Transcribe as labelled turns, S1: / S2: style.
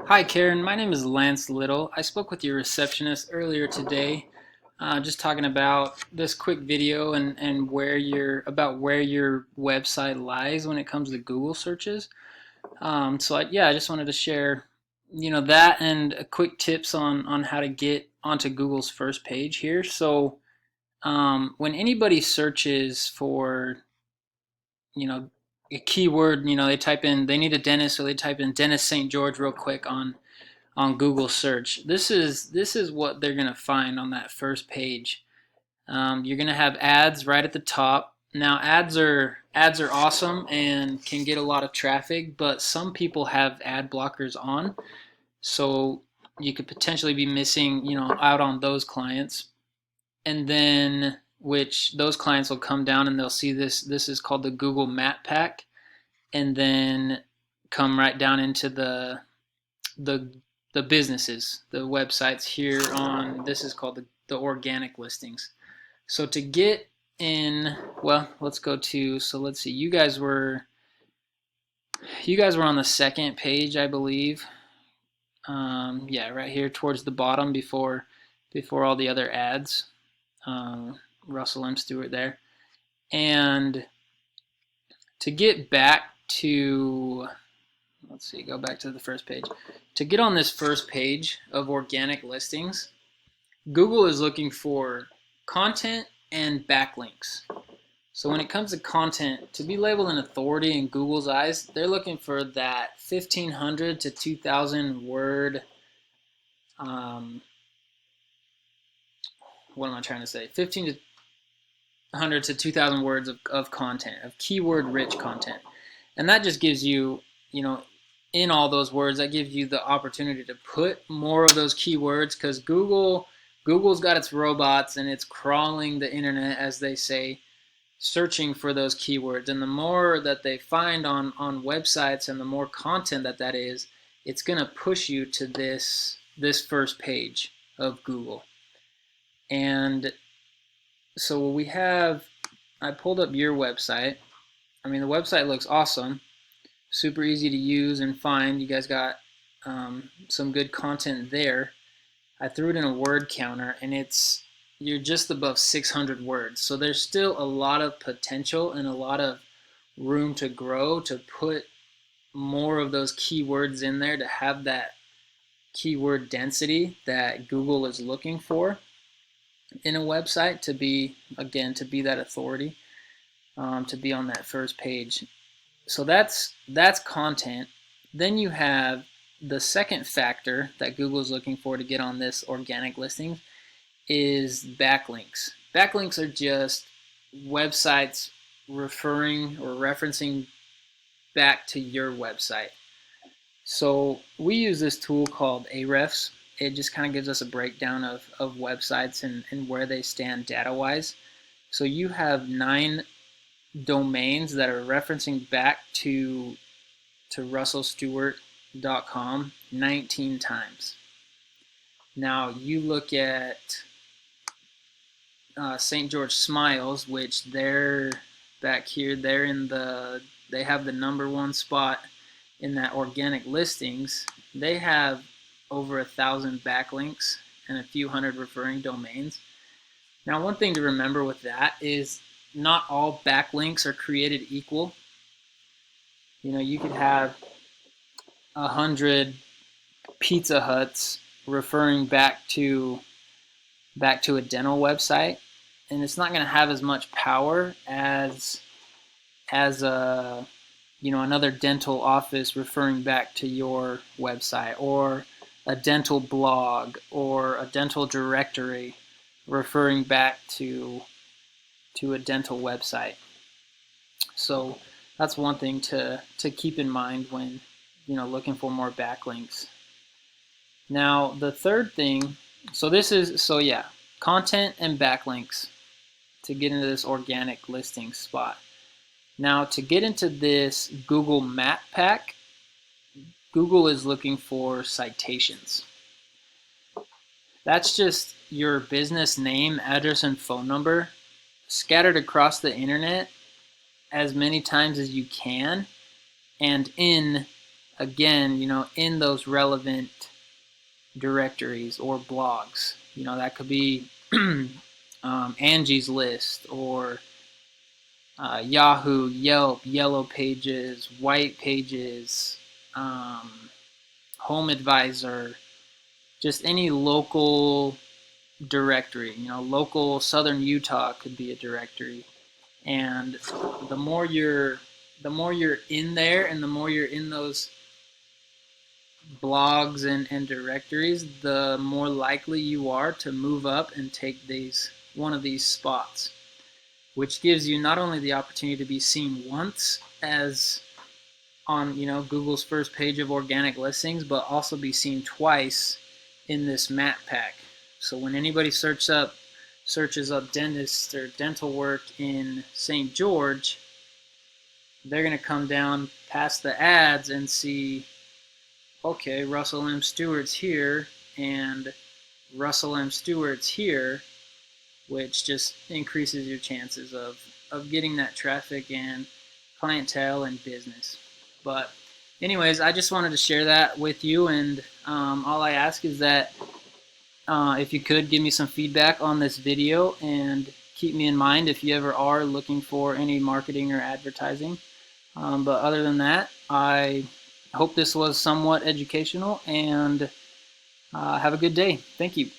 S1: Hi Karen, my name is Lance Little. I spoke with your receptionist earlier today, just talking about this quick video and where your website lies when it comes to Google searches. I just wanted to share, that and quick tips on how to get onto Google's first page here. When anybody searches for, you know, a keyword, they need a dentist, so they type in dentist St. George real quick on Google search. This is what they're gonna find on that first page. You're gonna have ads right at the top. Now ads are awesome and can get a lot of traffic, but some people have ad blockers on, so you could potentially be missing, out on those clients. And then which those clients will come down and they'll see this. This is called the Google Map Pack, and then come right down into the the businesses, the websites here on this is called the organic listings. So to get in, well, let's go to, so let's see, you guys were on the second page, I believe. Yeah, right here towards the bottom before all the other ads. Russell M. Stewart there. And to get back to, let's see, go back to the first page. To get on this first page of organic listings, Google is looking for content and backlinks. So when it comes to content, to be labeled an authority in Google's eyes, they're looking for that 1,500 to 2,000 word, what am I trying to say? 1,500 to 2,000 words of content, of keyword-rich content. And that just gives you, in all those words, that gives you the opportunity to put more of those keywords, because Google's got its robots and it's crawling the internet, as they say, searching for those keywords. And the more that they find on websites and the more content that is, it's going to push you to this first page of Google. And so I pulled up your website. I mean, the website looks awesome, super easy to use and find. You guys got some good content there. I threw it in a word counter, and you're just above 600 words. So there's still a lot of potential and a lot of room to grow, to put more of those keywords in there, to have that keyword density that Google is looking for in a website, to be that authority, to be on that first page. So that's content. Then you have the second factor that Google is looking for to get on this organic listing is backlinks. Backlinks are just websites referring or referencing back to your website. So we use this tool called Ahrefs. It just kind of gives us a breakdown of websites and where they stand data-wise. So you have 9 domains that are referencing back to russellstewart.com 19 times. Now you look at St. George Smiles, which they're back here. They have the #1 spot in that organic listings. They have over 1,000 backlinks and a few hundred referring domains. Now, one thing to remember with that is not all backlinks are created equal. You could have 100 Pizza Huts referring back to a dental website, and it's not going to have as much power as another dental office referring back to your website, or a dental blog, or a dental directory referring back to a dental website. So that's one thing to keep in mind when looking for more backlinks. Now the third thing, content and backlinks to get into this organic listing spot. Now to get into this Google Map Pack, Google is looking for citations. That's just your business name, address, and phone number scattered across the internet as many times as you can, and in again, in those relevant directories or blogs. That could be Angie's List, or Yahoo, Yelp, Yellow Pages, White Pages, Home Advisor, just any local directory. Local Southern Utah could be a directory. And the more you're in there, and the more you're in those blogs and directories, the more likely you are to move up and take one of these spots, which gives you not only the opportunity to be seen once as on Google's first page of organic listings, but also be seen twice in this map pack. So when anybody searches up dentist or dental work in St. George, they're going to come down past the ads and see, okay, Russell M. Stewart's here and Russell M. Stewart's here, which just increases your chances of getting that traffic and clientele and business. But anyways, I just wanted to share that with you, and all I ask is that if you could give me some feedback on this video, and keep me in mind if you ever are looking for any marketing or advertising. But other than that, I hope this was somewhat educational, and have a good day. Thank you.